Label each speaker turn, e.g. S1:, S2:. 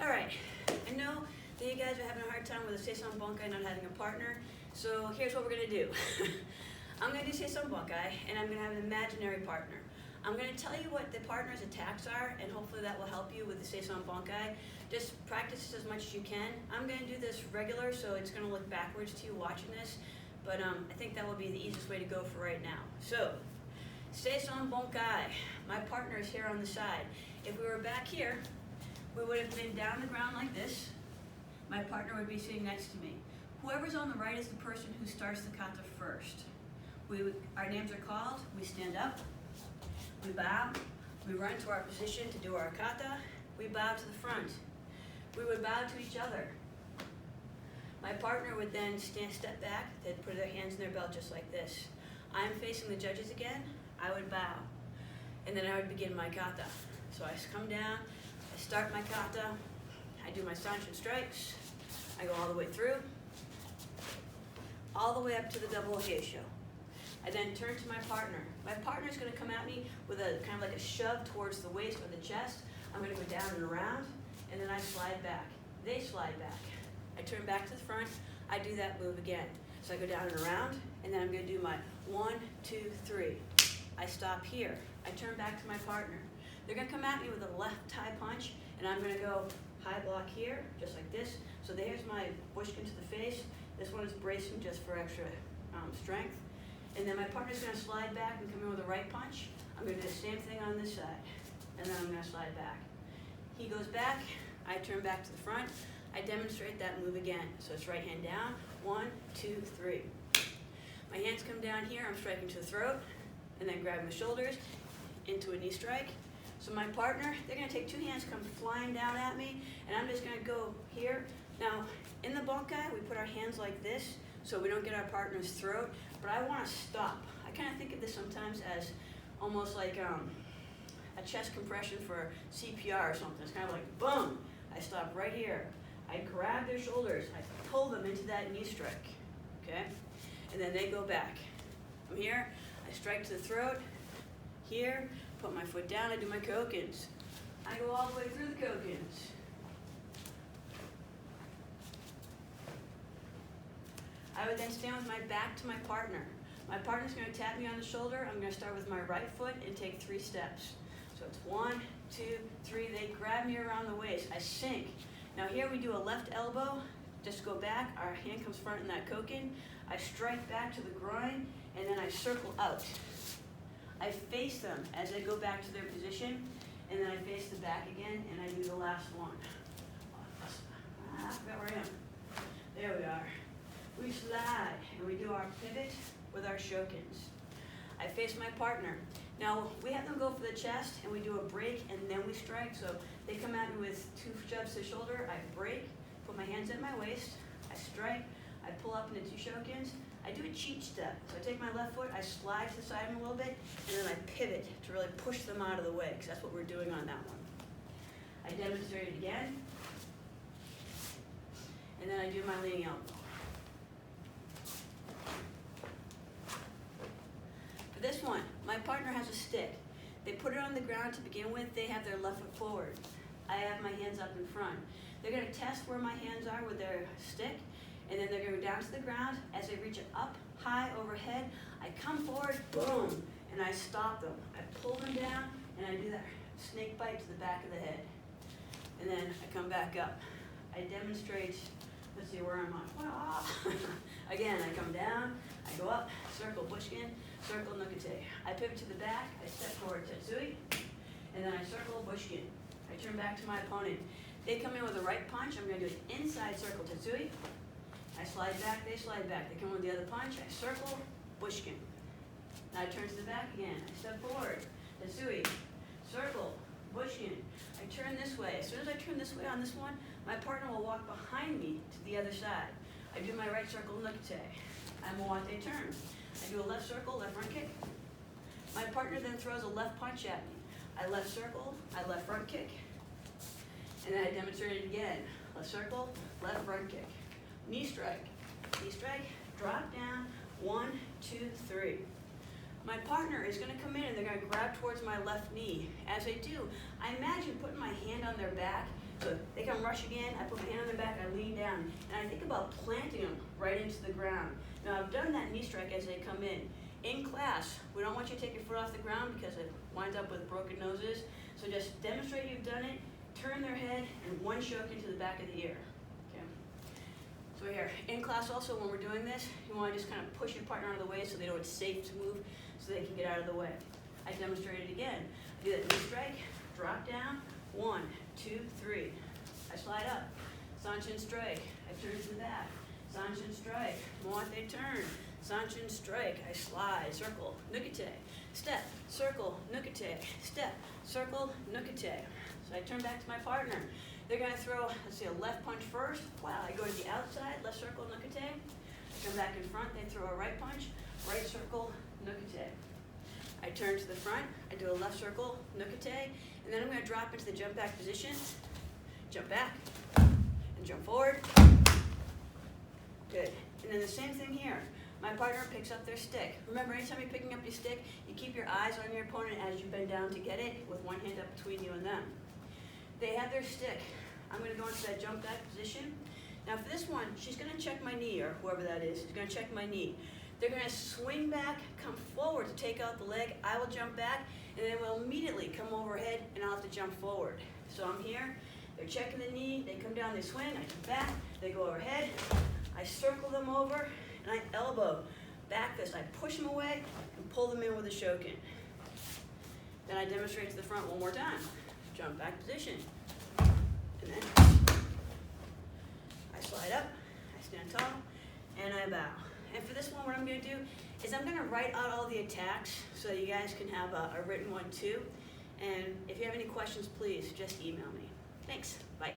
S1: All right, I know that you guys are having a hard time with the seisan bunkai not having a partner, so here's what we're gonna do. I'm gonna do seisan bunkai, and I'm gonna have an imaginary partner. I'm gonna tell you what the partner's attacks are, and hopefully that will help you with the seisan bunkai. Just practice as much as you can. I'm gonna do this regular, so it's gonna look backwards to you watching this, but I think that will be the easiest way to go for right now. So, seisan bunkai. My partner is here on the side. If we were back here, we would have been down the ground like this. My partner would be sitting next to me. Whoever's on the right is the person who starts the kata first. Our names are called, we stand up, we bow, we run to our position to do our kata, we bow to the front. We would bow to each other. My partner would then step back, they'd put their hands in their belt just like this. I'm facing the judges again, I would bow, and then I would begin my kata. So I come down, I start my kata, I do my seisan strikes, I go all the way through, all the way up to the double geisho. I then turn to my partner. My partner is going to come at me with a kind of like a shove towards the waist or the chest. I'm going to go down and around, and then I slide back. They slide back. I turn back to the front, I do that move again. So I go down and around, and then I'm going to do my 1, 2, 3. I stop here. I turn back to my partner. They're going to come at me with a left tie punch, and I'm going to go high block here, just like this. So there's my bushkin to the face. This one is bracing just for extra strength. And then my partner's going to slide back and come in with a right punch. I'm going to do the same thing on this side, and then I'm going to slide back. He goes back, I turn back to the front. I demonstrate that move again. So it's right hand down, 1, 2, 3. My hands come down here, I'm striking to the throat, and then grabbing the shoulders into a knee strike. So my partner, they're going to take 2 hands, come flying down at me, and I'm just going to go here. Now, in the bunkai, we put our hands like this, so we don't get our partner's throat, but I want to stop. I kind of think of this sometimes as almost like a chest compression for CPR or something. It's kind of like, boom, I stop right here. I grab their shoulders, I pull them into that knee strike, okay? And then they go back. I'm here, I strike to the throat, here, put my foot down, I do my kokins. I go all the way through the kokins. I would then stand with my back to my partner. My partner's going to tap me on the shoulder. I'm going to start with my right foot and take 3 steps. So it's 1, 2, 3. They grab me around the waist. I sink. Now here we do a left elbow. Just go back. Our hand comes front in that kokin. I strike back to the groin, and then I circle out. I face them as they go back to their position, and then I face the back again, and I do the last one. I forgot where I am. There we are. We slide, and we do our pivot with our shokins. I face my partner. Now, we have them go for the chest, and we do a break, and then we strike. So they come at me with 2 shoves to the shoulder. I break, put my hands at my waist. I strike. I pull up into 2 shokins. I do a cheat step. So I take my left foot, I slide to the side of them a little bit, and then I pivot to really push them out of the way, because that's what we're doing on that one. I demonstrate it again, and then I do my leaning elbow. For this one, my partner has a stick. They put it on the ground to begin with. They have their left foot forward. I have my hands up in front. They're going to test where my hands are with their stick, and then they're going to go down to the ground. As they reach it up, high, overhead, I come forward, boom, and I stop them. I pull them down, and I do that snake bite to the back of the head. And then I come back up. I demonstrate, let's see, where am I? Again, I come down, I go up, circle bushkin, circle nukate. I pivot to the back, I step forward tetsui, and then I circle bushkin. I turn back to my opponent. They come in with a right punch, I'm going to do an inside circle tetsui. I slide back, they slide back. They come with the other punch, I circle, bushkin. Now I turn to the back again, I step forward, tetsui, circle, bushkin. I turn this way. As soon as I turn this way on this one, my partner will walk behind me to the other side. I do my right circle, nukate. I moate turn. I do a left circle, left front kick. My partner then throws a left punch at me. I left circle, I left front kick. And then I demonstrate it again. Left circle, left front kick. Knee strike, drop down, 1, 2, 3. My partner is going to come in and they're going to grab towards my left knee. As they do, I imagine putting my hand on their back So they come rush again, I put my hand on their back, I lean down, and I think about planting them right into the ground. Now I've done that knee strike as they come in. In class, we don't want you to take your foot off the ground because it winds up with broken noses. So just demonstrate you've done it, turn their head, and one choke into the back of the ear. Okay. So here, in class also when we're doing this, you want to just kind of push your partner out of the way so they know it's safe to move so they can get out of the way. I demonstrate it again. I do that knee strike, drop down, 1, 2, 3. I slide up, Sanchin strike, I turn to the back, Sanchin strike, Moate turn, Sanchin strike, I slide, circle, nukete, step, circle, nukete, step, circle, nukete. So I turn back to my partner. They're gonna throw, let's see, a left punch first. Wow, I go to the outside, left circle, nukete. I come back in front, they throw a right punch, right circle, nukete. I turn to the front, I do a left circle, nukete, and then I'm gonna drop into the jump back position, jump back, and jump forward. Good. And then the same thing here. My partner picks up their stick. Remember, anytime you're picking up your stick, you keep your eyes on your opponent as you bend down to get it with one hand up between you and them. They have their stick. I'm gonna go into that jump back position. Now for this one, she's gonna check my knee, or whoever that is gonna check my knee. They're gonna swing back, come forward to take out the leg. I will jump back, and then we'll immediately come overhead, and I'll have to jump forward. So I'm here, they're checking the knee, they come down, they swing, I come back, they go overhead, I circle them over, and I elbow, back fist, I push them away, and pull them in with a shokin. Then I demonstrate to the front one more time. Jump back position, and then I slide up, I stand tall, and I bow. And for this one, what I'm going to do is I'm going to write out all the attacks so you guys can have a written one too. And if you have any questions, please just email me. Thanks. Bye.